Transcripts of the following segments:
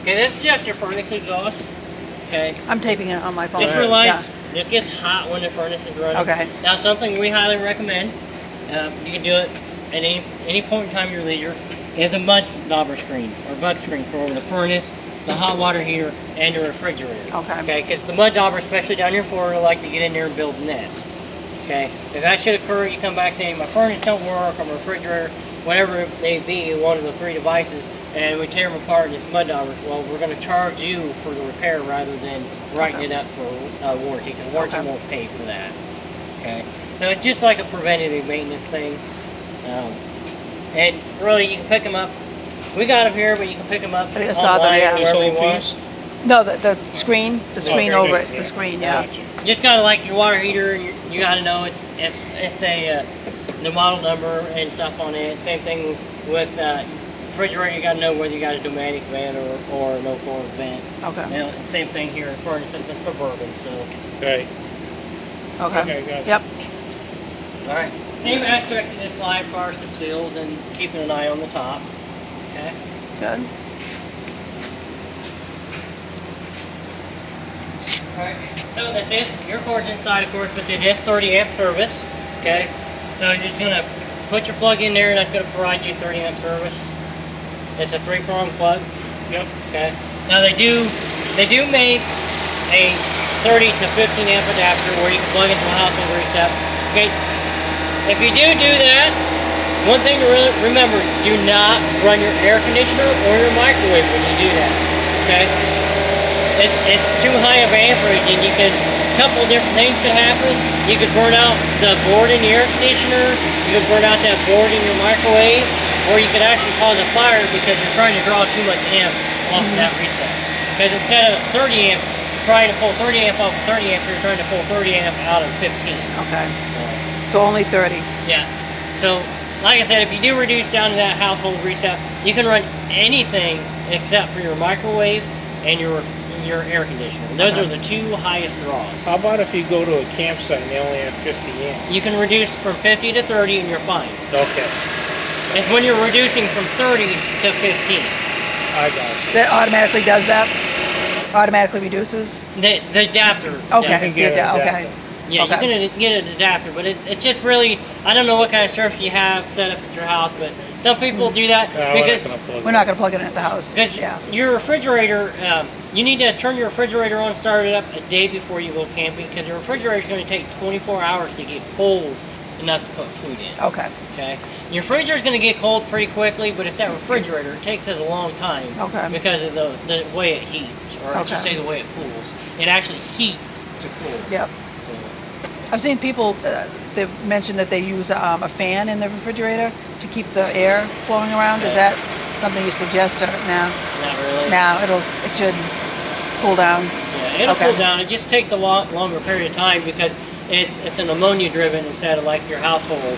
Okay, this is just your furnace exhaust. Okay. I'm taping it on my phone. Just realize this gets hot when the furnace is running. Okay. Now, something we highly recommend, you can do it at any point in time your leisure, is a mud dauber screens or mud screens for over the furnace, the hot water heater, and the refrigerator. Okay. Okay, because the mud dauber, especially down here in Florida, like to get in there and build nests. Okay. If that should occur, you come back saying my furnace don't work, or my refrigerator, whatever it may be, one of the three devices, and we tear them apart in this mud dauber. Well, we're going to charge you for the repair rather than writing it up for warranty, because warranty won't pay for that. Okay. So it's just like a preventative maintenance thing. And really, you can pick them up. We got them here, but you can pick them up I think I saw them, online yeah. or This wherever you whole want. piece? No, the screen over it, yeah. the screen, yeah. Just kind of like your water heater, you got to know it's a the model number and stuff on it. Same thing with refrigerator. You got to know whether you got a pneumatic vent or an no-pour vent. Okay. You know, same thing here in furnace. It's a Suburban, so. Right. Okay. Okay, gotcha. Yep. All right. Same aspect of this slide as far as the seals and keeping an eye on the top. Okay. Good. Alright, so this is, your cord's inside of course, but it is 30 amp service, okay? So you're just gonna put your plug in there and that's gonna provide you 30 amp service. It's a 3-prong plug. Yep. Okay. Now they do make a 30 to 15 amp adapter where you can plug into a household reset. Okay. If you do that, one thing to really remember, do not run your air conditioner or your microwave when you do that. Okay? It's too high of amperage and you could, a couple of different things could happen. You could burn out the board in the air conditioner, you could burn out that board in your microwave, or you could actually cause a fire because you're trying to draw too much amp off of that reset. Because instead of 30 amp, trying to pull 30 amp off of 30 amp, you're trying to pull 30 amp out of 15. Okay. So, So only 30. yeah. So, like I said, if you do reduce down to that household reset, you can run anything except for your microwave and your air conditioner. Those are the two highest draws. How about if you go to a campsite and they only have 50 amp? You can reduce from 50 to 30 and you're fine. Okay. It's when you're reducing from 30 to 15. I got you. That automatically does that? Automatically reduces? The adapter. Okay. can get Yeah, an okay. adapter. Yeah, Okay. you can get an adapter, but it's just really, I don't know what kind of service you have set up at your house, but some people do that No, because We're not going to plug it in at the house. Because Yeah. your refrigerator, you need to turn your refrigerator on and start it up a day before you go camping because your refrigerator is going to take 24 hours to get cold enough to put food in. Okay. Okay? Your freezer is going to get cold pretty quickly, but it's that refrigerator. It takes us a long time Okay. because of the way it heats, or I should Okay. say the way it cools. It actually heats to cool. Yep. So, I've seen people, they've mentioned that they use a fan in the refrigerator to keep the air flowing around. Is that something you suggest or no? not really. No, it should cool down. Yeah, it'll Okay. cool down. It just takes a longer period of time because it's an ammonia driven instead of like your household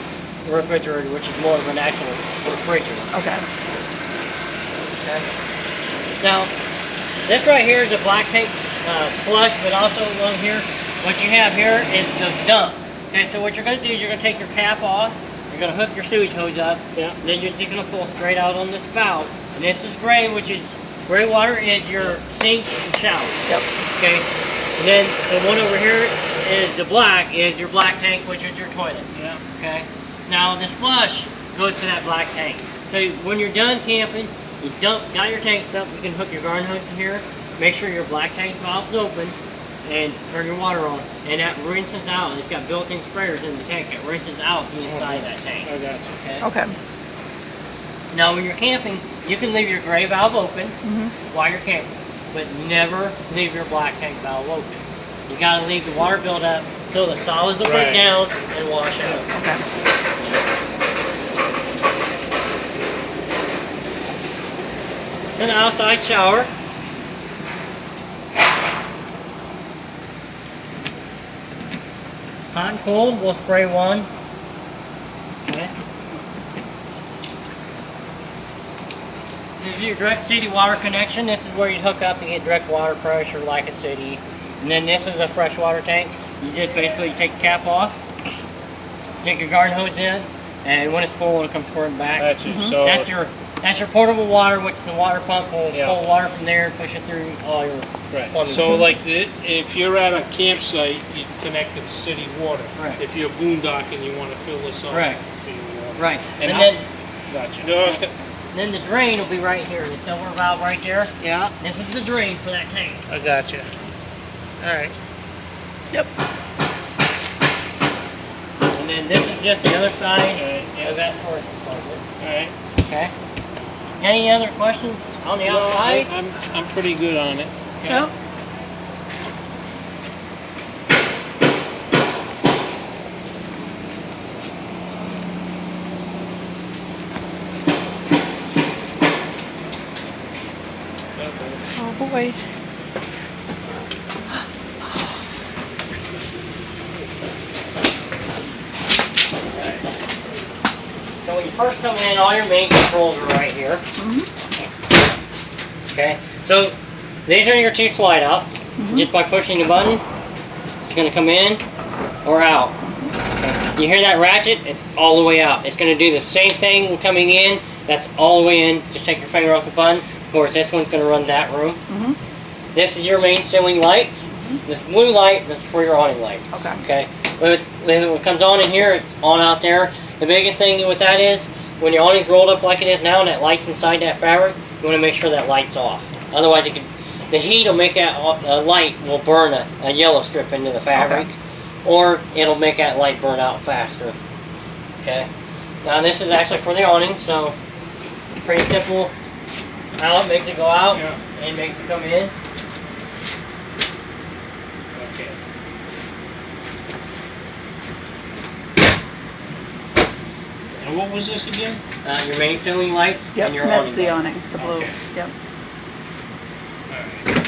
refrigerator, which is more of an actual refrigerator. Okay. Okay. Now, this right here is a black tank flush, but also along here, what you have here is the dump. Okay, so what you're going to do is you're going to take your cap off, you're going to hook your sewage hose up, Yeah. then you're just going to pull straight out on this valve. And this is gray, which is, gray water is your sink and shower. Yep. Okay, and then the one over here is the black, is your black tank, which is your toilet. Yeah. Okay, now this flush goes to that black tank. So when you're done camping, you got your tank stuff, you can hook your garden hose to here, make sure your black tank valve's open, and turn your water on, and that rinses out. It's got built-in sprayers in the tank that rinses out the inside of that tank. I got you. Okay. Okay. Now when you're camping, you can leave your gray valve open Mm-hmm. while you're camping, but never leave your black tank valve open. You gotta leave the water build up so the solids will break Right. down and wash out. Okay. It's an outside shower. Hot and cold, we'll spray one. Okay. This is your direct city water connection. This is where you hook up and get direct water pressure like a city. And then this is a freshwater tank. You just basically take the cap off, take your garden hose in, and when it's full, it'll come squirting back. Got you. So That's your That's your portable water, which the water pump will Yeah. pull water from there and push it through all your Right. plumbing. So like if you're at a campsite, you connect to the city water. Right. If you're boondocking, you want to fill this up. Right. to your water. Right. And And how- then Gotcha. then the drain will be right here, the silver valve right there. Yeah. This is the drain for that tank. I gotcha. All right. Yep. And then this is just the other side Yeah. of that storage compartment. All right. Okay. Any other questions on the No, outside? I'm pretty good on it. Okay. Yep. Oh boy. So when you first come in, all your main controls are right here. Okay. So these are your two slide outs. Just by pushing the button, it's going to come in or out. Okay. You hear that ratchet? It's all the way out. It's going to do the same thing coming in. That's all the way in. Just take your finger off the button. Of course, this one's going to run that room. This is your main ceiling lights. This blue light, that's for your awning light. Okay. Okay. When it comes on in here, it's on out there. The biggest thing with that is, when your awning's rolled up like it is now and that light's inside that fabric, you want to make sure that light's off. Otherwise, the heat will make that light will burn a yellow strip into the fabric, or it'll make that light burn out faster. Okay. Now this is actually for the awning, so pretty simple. Out makes it go out, Yeah. and makes it come in. Okay. And what was this again? Your main ceiling lights Yep. and your And that's awning the lights. awning, the blue. Okay. Yep. All right.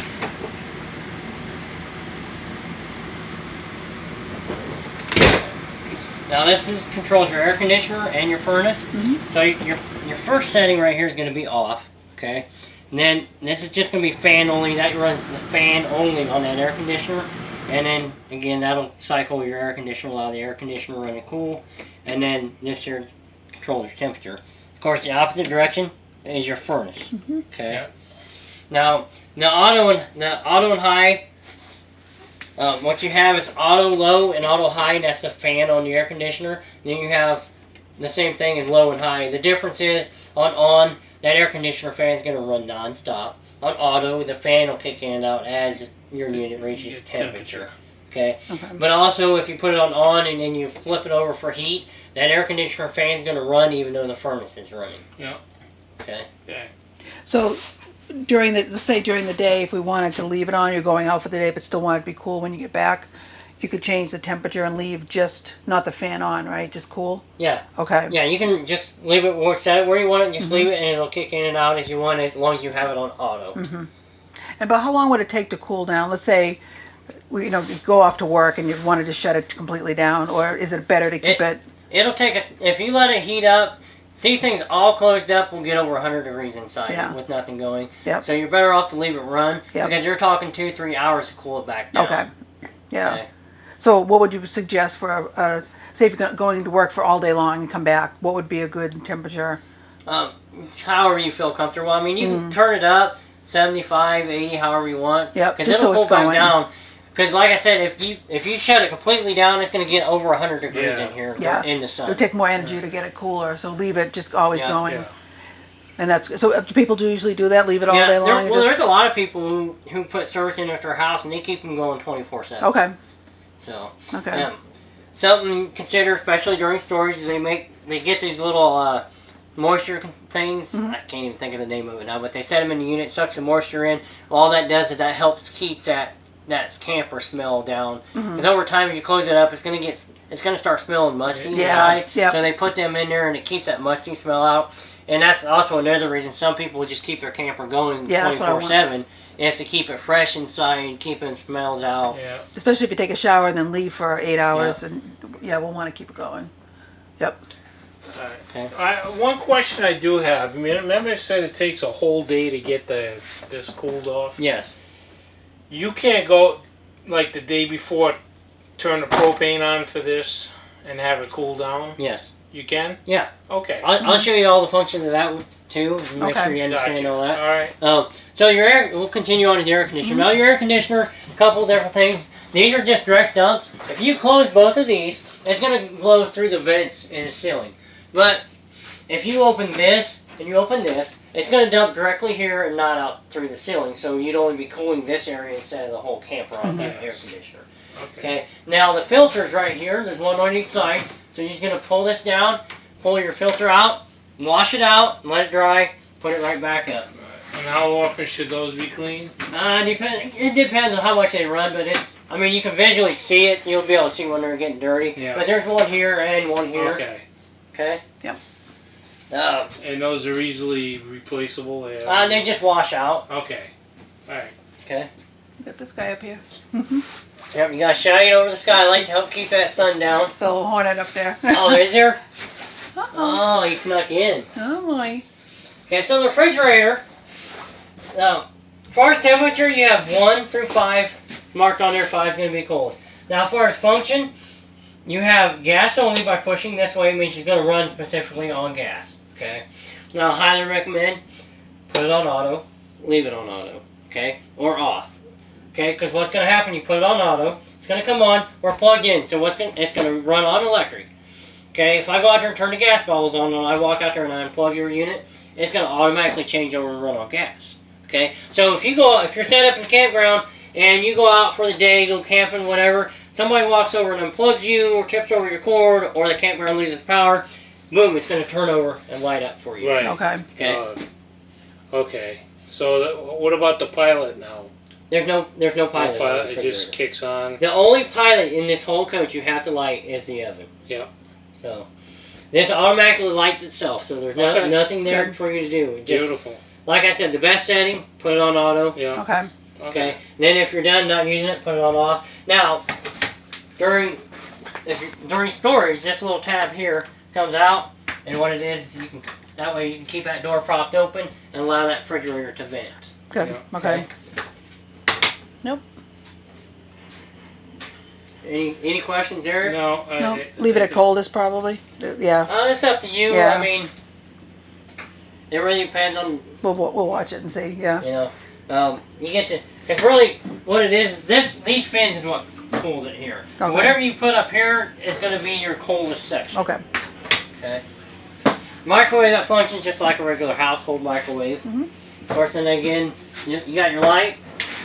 Now this controls your air conditioner and your furnace. So your first setting right here is going to be off, okay? And then this is just going to be fan only. That runs the fan only on that air conditioner. And then again, that'll cycle your air conditioner, allow the air conditioner running cool. And then this here controls your temperature. Of course, the opposite direction is your furnace. Okay. Yeah. Now the auto and high. What you have is auto low and auto high, and that's the fan on the air conditioner. Then you have the same thing as low and high. The difference is on that air conditioner fan is going to run non-stop. On auto, the fan will kick in and out as your unit reaches temperature. Okay? But also, if you put it on and then you flip it over for heat, that air conditioner fan is going to run even though the furnace is running. Yeah. Okay? Okay. So let's say during the day, if we wanted to leave it on, you're going out for the day, but still want it to be cool when you get back, you could change the temperature and leave just not the fan on, right? Just cool. Yeah. Okay. Yeah, you can just leave it or set it where you want it, just leave it, and it'll kick in and out as you want it, as long as you have it on auto. And about how long would it take to cool down? Let's say, you go off to work and you wanted to shut it completely down, or is it better to keep it? It'll take if you let it heat up. These things all closed up will get over 100 degrees inside Yeah. with nothing going. Yep. So you're better off to leave it run Yep. because you're talking 2-3 hours to cool it back down. Okay. Yeah. Okay. So what would you suggest for say if you're going to work for all day long and come back, what would be a good temperature? However you feel comfortable. I mean, you can turn it up 75, 80, however you want. Yep, Because just it'll so cool it's back going. down. Because like I said, if you shut it completely down, it's going to get over 100 degrees Yeah. in here Yeah. in the It sun. would take more energy to get it cooler, so leave it just always Yeah. going. Yeah. And that's so. Do people usually do that? Leave it all day there- long? and well, just- there's a lot of people who put service in at their house and they keep them going 24/7. Okay. So, Okay. something to consider, especially during storage, is they get these little moisture things. I can't even think of the name of it now, but they set them in the unit, sucks the moisture in. All that does is that helps keeps that camper smell down. Because over time, if you close it up, it's gonna start smelling musty Yeah. inside. Yep. So they put them in there, and it keeps that musty smell out. And that's also another reason some people just keep their camper going Yeah, that's what I want. 24/7. Is to keep it fresh inside, keeping smells out. Yeah. Especially if you take a shower and then leave for 8 hours, and we'll want to keep it going. Yep. Okay. One question I do have. I mean, remember I said it takes a whole day to get this cooled off? Yes. You can't go like the day before, turn the propane on for this and have it cool down? Yes. You can? Yeah. Okay. I'll show you all the functions of that one too. And make Okay. sure you understand Gotcha. all that. Alright. So your air, we'll continue on with the air conditioner. Now your air conditioner, a couple different things. These are just direct dumps. If you close both of these, it's going to blow through the vents in the ceiling. But if you open this and you open this, it's going to dump directly here and not out through the ceiling. So you'd only be cooling this area instead of the whole camper on that air conditioner. Okay. Now the filter's right here. There's one on each side. So you're just going to pull this down, pull your filter out, wash it out, let it dry, put it right back up. And how often should those be cleaned? It depends on how much they run, but I mean, you can visually see it. You'll be able to see when they're getting dirty. Yeah. But there's one here and one here. Okay. Okay? Yep. And those are easily replaceable? They just wash out. Okay. Alright. Okay? Get this guy up here. Yep, you gotta shine it over the skylight to help keep that sun down. The little hornet up there. Oh, is there? Uh-oh. Oh, he snuck in. Oh boy. Okay, so the refrigerator, as far as temperature, you have 1 through 5. It's marked on there, 5 is going to be cold. Now, as far as function, you have gas only by pushing this way, means it's going to run specifically on gas. Okay? Now, I highly recommend put it on auto, leave it on auto, okay? Or off. Okay, because what's going to happen, you put it on auto, it's going to come on, we're plugged in, so it's going to run on electric. Okay, if I go out there and turn the gas bottles on and I walk out there and I unplug your unit, it's going to automatically change over and run on gas. Okay, so if you're set up in the campground and you go out for the day, go camping, whatever, somebody walks over and unplugs you or trips over your cord or the campground loses power, boom, it's going to turn over and light up for you. Right. Okay. Okay. Okay. So what about the pilot now? There's no pilot. on the It just refrigerator. kicks on. The only pilot in this whole coach you have to light is the oven. Yeah. So this automatically lights itself, so there's Okay. nothing there Good. for you to do. It just, Beautiful. like I said, the best setting, put it on auto. Yeah. Okay. Okay. And then if you're done not using it, put it on off. Now, during storage, this little tab here comes out, and what it is you can that way you can keep that door propped open and allow that refrigerator to vent. Good. Yeah. Okay. Nope. Any questions there? No. No. Leave it at coldest probably. Yeah. It's up to you. Yeah. I mean, it really depends on We'll watch it and see. Yeah. you know. You get to because really what it is these fins is what cools it here. So Okay. whatever you put up here is going to be your coldest section. Okay. Okay. Microwave that functions just like a regular household microwave. Mhm. Of course, then again, you got your light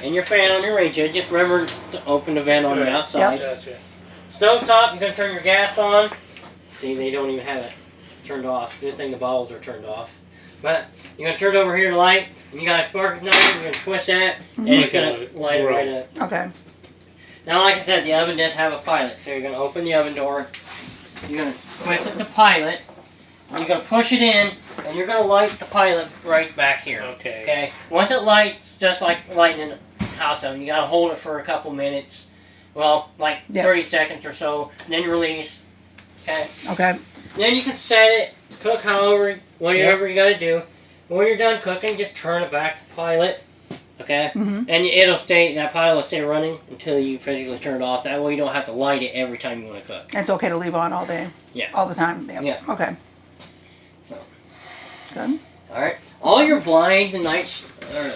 and your fan on your range. Just remember to open the vent on the Right. outside. Gotcha. Stovetop, you're going to turn your gas on. See, they don't even have it turned off. Good thing the bottles are turned off. But you're going to turn it over here to light, and you got a spark igniter, you're going to twist that, and it's going to light it right up. Okay. Now, like I said, the oven does have a pilot, so you're going to open the oven door, you're going to twist it to pilot, and you're going to push it in, and you're going to light the pilot right back here. Okay. Okay? Once it lights, just like lighting a house oven, you got to hold it for a couple minutes. Well, like Yeah. 30 seconds or so, and then release. Okay? Okay. Then you can set it, cook however, whatever you got to do. When you're done cooking, just turn it back to pilot. Okay? Mhm. And that pilot will stay running until you physically turn it off. That way you don't have to light it every time you want to cook. It's okay to leave on all day. Yeah. All the time. Yep. Yeah. Okay. So. Good. Alright? All your blinds and or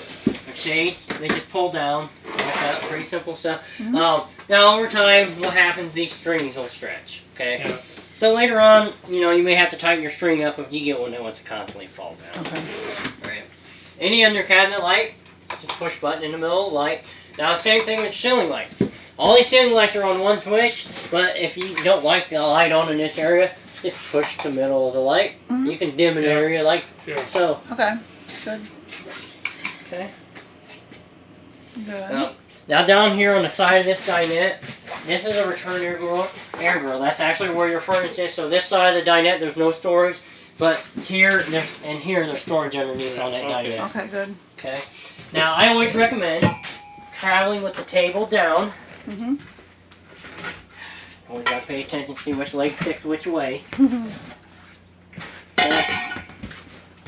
shades, they just pull down like that. Pretty simple stuff. Now, over time, what happens, these strings will stretch. Okay? Yeah. So later on, you may have to tighten your string up if you get one that wants to constantly fall down. Okay. Right. Any under cabinet light, just push button in the middle of the light. Now, same thing with ceiling lights. All these ceiling lights are on one switch, but if you don't like the light on in this area, just push the middle of the light. Mhm. You can dim an area like Sure. so. Okay. Good. Okay. Good. Now down here on the side of this dinette, this is a return air grill. That's actually where your furnace is. So this side of the dinette, there's no storage, but here there's storage underneath on that Okay. dinette. Okay. Good. Okay. Now I always recommend traveling with the table down. Mhm. Always gotta pay attention to see which leg sticks which way. Mhm.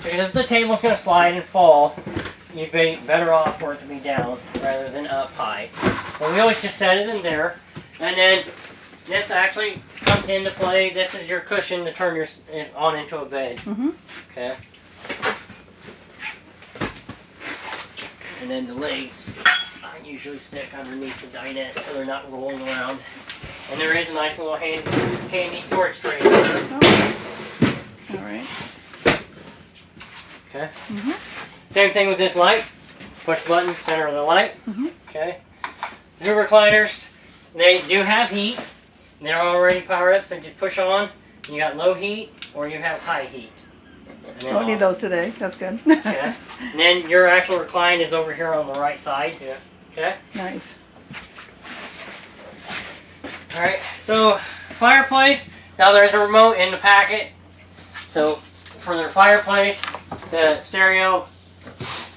Because if the table's gonna slide and fall, you'd be better off for it to be down rather than up high. So we always just set it in there, and then this actually comes into play. This is your cushion to turn it on into a bed. Mhm. Okay. And then the legs, I usually stick underneath the dinette so they're not rolling around. And there is a nice little handy storage tray. All right. Okay. Mhm. Same thing with this light. Push button, center of the light. Mhm. Okay. New recliners, they do have heat. They're already powered up, so just push on. You got low heat or you have high heat. And then Don't need on. those today. That's good. Okay. And then your actual recline is over here on the right side. Yeah. Okay. Nice. Alright, so fireplace. Now there's a remote in the packet. So for the fireplace, the stereo,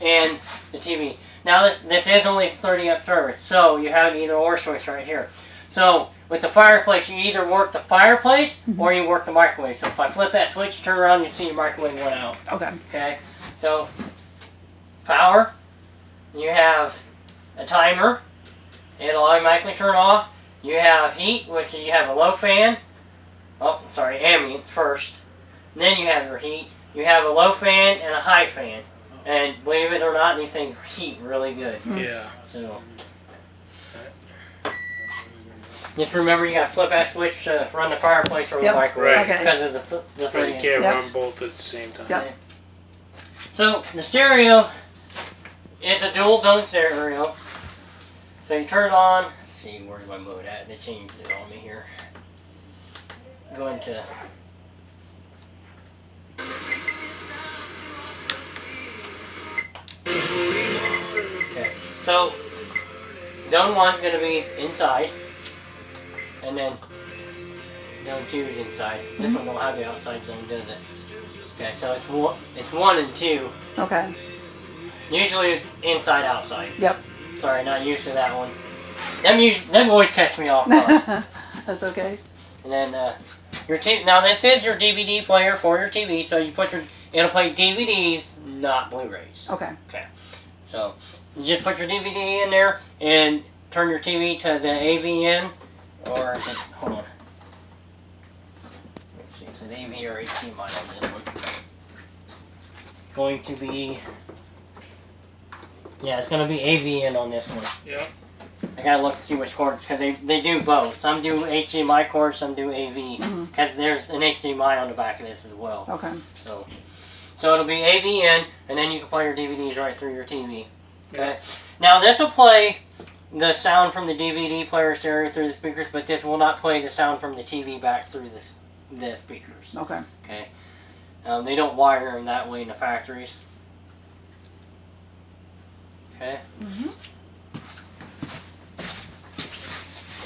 and the TV. Now this is only 30 amp service, so you have an either or switch right here. So with the fireplace, you either work the fireplace or you work the microwave. So if I flip that switch, you turn around, you see your microwave went out. Okay. Okay, so power, you have a timer, it'll automatically turn off. You have heat, which you have a low fan. Oh, sorry, ambience first. And then you have your heat. You have a low fan and a high fan. And believe it or not, these things heat really good. Yeah. So just remember, you got to flip that switch to run the fireplace or the Yep. microwave Right. Okay. because of the But 30 you inch. can't Yep. run both at the same time. Yep. So the stereo, it's a dual zone stereo. So you turn it on. Let's see, where's my mode at? They changed it on me here. Go into. Okay. So zone 1 is going to be inside, and then zone 2 is inside. This one don't have the outside zone, does it? Okay, so it's 1 and 2. Okay. Usually it's inside outside. Yep. Sorry, not used to that one. Them always catch me off guard. That's okay. And then your TV. Now this is your DVD player for your TV, so you put it'll play DVDs, not Blu-rays. Okay. Okay. So you just put your DVD in there and turn your TV to the AV in, or is it, hold on. Let's see, so the AV or HDMI on this one. It's going to be. Yeah, it's going to be AV in on this one. Yep. I gotta look to see which cords, because they do both. Some do HDMI cords, some do AV. Because there's an HDMI on the back of this as well. Okay. So it'll be AV in, and then you can play your DVDs right through your TV. Okay. Now this will play the sound from the DVD player stereo through the speakers, but this will not play the sound from the TV back through the speakers. Okay. Okay. They don't wire them that way in the factories. Okay.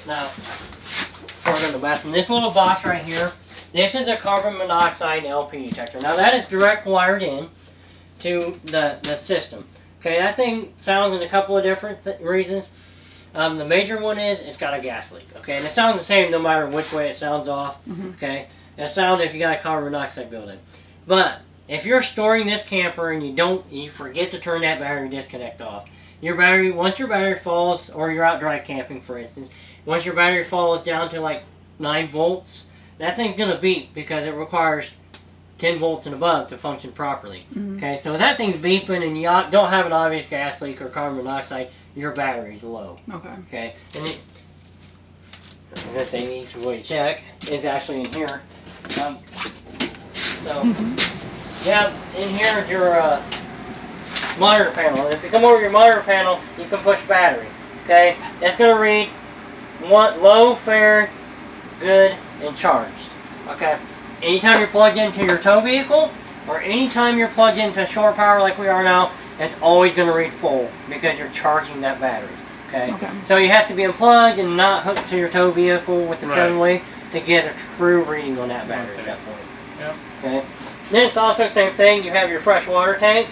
Now, before I go to the bathroom, this little box right here, this is a carbon monoxide LP detector. Now that is direct wired in to the system. Okay, that thing sounds in a couple of different reasons. The major one is it's got a gas leak. Okay, and it sounds the same no matter which way it sounds off. Okay, it sounds if you got a carbon monoxide building. But if you're storing this camper and you forget to turn that battery disconnect off, once your battery falls, or you're out dry camping for instance, once your battery falls down to like 9 volts, that thing's going to beep because it requires 10 volts and above to function properly. Okay, so if that thing's beeping and you don't have an obvious gas leak or carbon monoxide, your battery's low. Okay. Okay, and I was going to say the easy way to check is actually in here. Yeah, in here is your monitor panel. And if you come over your monitor panel, you can push battery. Okay, it's going to read low, fair, good, and charged. Okay, anytime you're plugged into your tow vehicle, or anytime you're plugged into shore power like we are now, it's always going to read full because you're charging that battery. Okay, so you have to be unplugged and not hooked to your tow vehicle with the 7-way to get a true reading on that battery at that point. Yep. Okay, then it's also the same thing. You have your fresh water tank,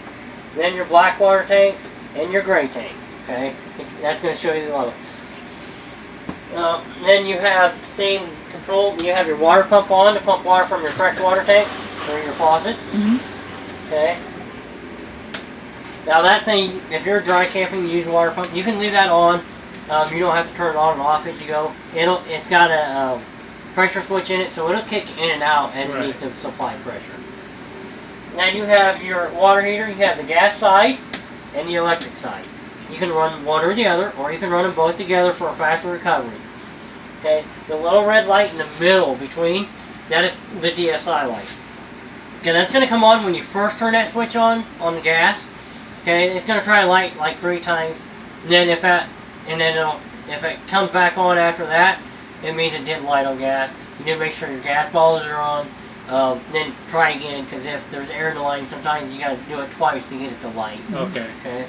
then your black water tank, and your gray tank. Okay, that's going to show you the level. Then you have the same control. You have your water pump on to pump water from your fresh water tank or your faucet. Okay. Now that thing, if you're dry camping, you use a water pump. You can leave that on. You don't have to turn it on and off as you go. It's got a pressure switch in it, so it'll kick in and out as it Right. needs to supply pressure. Now you have your water heater, you have the gas side and the electric side. You can run one or the other, or you can run them both together for a faster recovery. Okay, the little red light in the middle between, that is the DSI light. Okay, that's going to come on when you first turn that switch on the gas. Okay, it's going to try to light like 3 times. And then if it comes back on after that, it means it didn't light on gas. You need to make sure your gas bottles are on. Then try again, because if there's air in the line, sometimes you got to do it twice to get it to light. Okay. Okay.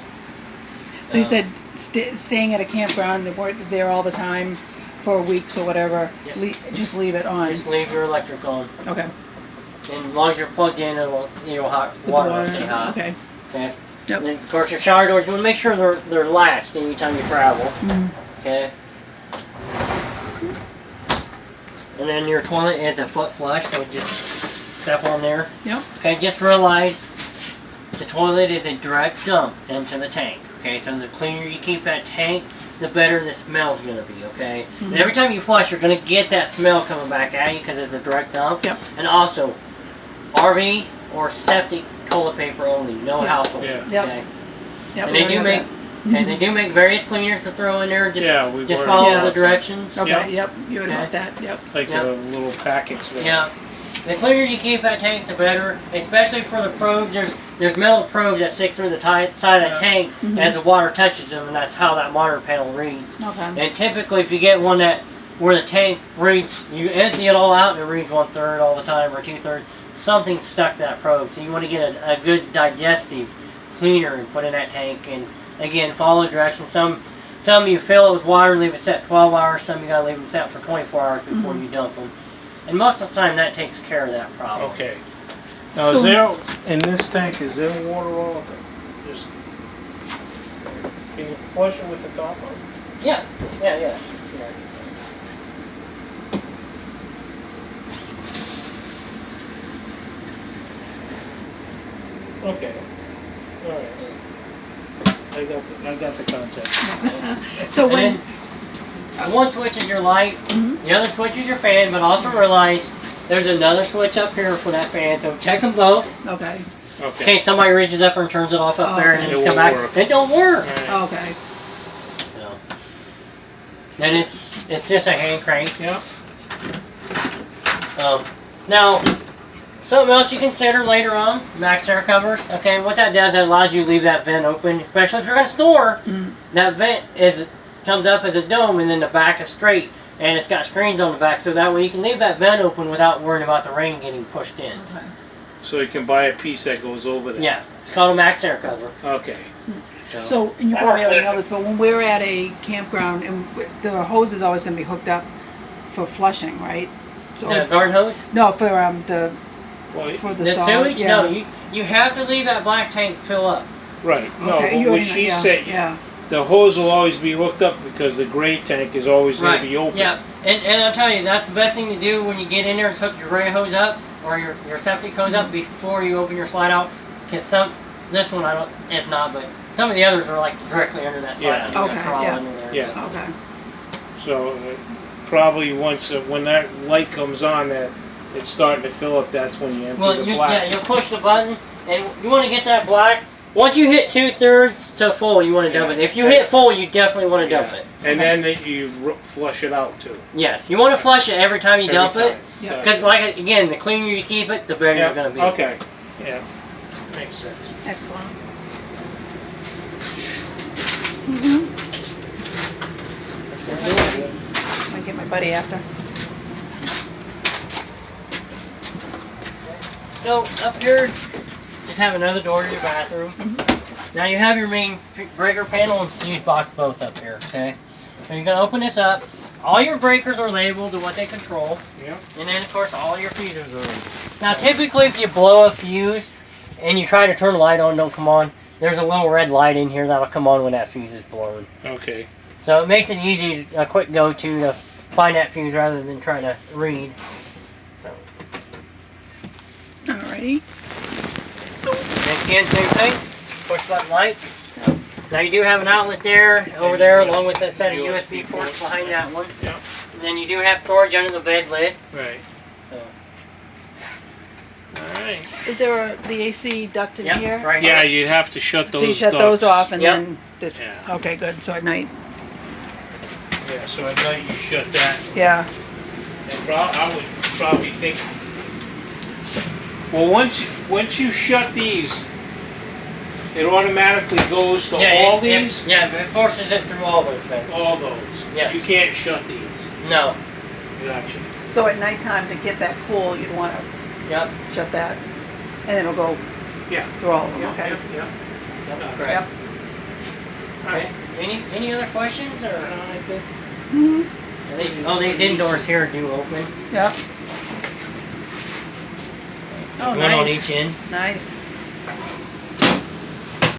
So you said staying at a campground, and weren't there all the time for weeks or whatever. Yes. Just leave it on. Just leave your electric on. Okay. And as long as you're plugged in, water will stay hot. Okay. Okay. Yep. And then, of course, your shower doors, you want to make sure they're latched anytime you travel. Okay. And then your toilet is a foot flush, so just step on there. Yep. Okay, just realize the toilet is a direct dump into the tank. Okay, so the cleaner you keep that tank, the better the smell's going to be, okay? 'Cause every time you flush, you're going to get that smell coming back at you because it's a direct dump. Yep. And also, RV or septic toilet paper only, no Yep. household. Yeah. Yep. Okay. Yep. And we they already do have make that. okay, they do make various cleaners to throw in there. Just Yeah, we've just ordered follow Yeah. the directions. Okay. Yeah. Yep. You heard Okay. about that. Yep. Like Yeah. the little packets there. Yeah. The cleaner you keep that tank, the better. Especially for the probes. There's metal probes that stick through the side of the Yeah. tank as the water touches them, and that's how that monitor panel reads. Okay. And typically, if you get one where the tank reads, you empty it all out and it reads 1/3 all the time or 2/3. Something stuck to that probe. So you want to get a good digestive cleaner and put in that tank. And again, follow the directions. Some you fill it with water and leave it set 12 hours. Some you gotta leave them set for 24 hours before you dump them. And most of the time, that takes care of that problem. Okay. Now, So- is there, in this tank, is there water all the time? Just, can you flush it with the top on? Yeah. Yeah. Okay. All right. I got the concept. So And when then one switch is your light, the other switch is your fan, but also realize there's another switch up here for that fan, so check them both. okay. In Okay. case somebody reaches up and turns it off up there and Okay. then It you come won't back, work. it don't work. All right. Okay. So. And it's just a hand crank. Yeah. Now, something else you consider later on, max air covers. Okay, what that does, that allows you to leave that vent open, especially if you're going to store. That vent comes up as a dome, and then the back is straight, and it's got screens on the back, so that way you can leave that vent open without worrying about the rain getting pushed in. Okay. So you can buy a piece that goes over there. Yeah, it's called a max air cover. Okay. So, and you probably already know this, but when we're at a campground, and the hose is always going to be hooked up for flushing, right? So, The garden hose. no, for Well, for the The solid. sewage? Yeah. No, you have to leave that black tank fill up. right. No, Okay, you but what already know, she yeah, said, Yeah. the hose will always be hooked up because the gray tank is always going to be open. Yeah, and I'll tell you, that's the best thing to do when you get in there is hook your gray hose up or your septic hose up before you open your slide out. Because this one it's not, but some of the others are like directly under that slide. Yeah. out. You gotta Okay, crawl yeah. under there. Yeah. Okay. So probably once when that light comes on, that it's starting to fill up. That's when you empty Well, the black. you'll push the button, and you want to get that black. Once you hit 2/3 to full, you want to dump Yeah. it. If you hit full, you definitely want to dump Yeah. it. And then you flush it out too. Yes, you want to flush it every time you Every dump it. time. Yeah. Because, like, again, the cleaner you keep it, the better Yeah. you're going to be. Okay. Yeah. Makes sense. Excellent. Might get my buddy after. So up here, just have another door to your bathroom. Now you have your main breaker panel and fuse box both up here, okay? So you're gonna open this up. All your breakers are labeled to what they control, Yeah. and then of course all your fuses are labeled. Now typically if you blow a fuse and you try to turn the light on, don't come on, there's a little red light in here that'll come on when that fuse is blown. Okay. So it makes it easy, a quick go-to to find that fuse rather than trying to read. So, Alrighty. and again, same thing, push button lights. Now you do have an outlet there, over there, along with a set of USB ports behind that one. Yeah. And then you do have storage under the bed lid. Right. So. All right. Is there the AC duct in Yep, here? right Yeah, here. you'd have to shut those. So you shut those ducts. off and Yep. then this. Yeah. Okay, good. So at night. Yeah. So at night you shut that. Yeah. And I would probably think. Well, once you shut these, it automatically goes to all these. Yeah, it forces it through all those things. All those. Yes. You can't shut these. No. Gotcha. So at nighttime to get that cool, you'd want to Yep. shut that, and it'll go Yeah. through all of them. Yeah. Okay. Yeah. Yep. Okay. Correct. Yep. Okay. Any other questions or? Mhm. These indoors here do open. Yep. Oh, One on nice. each end. Nice.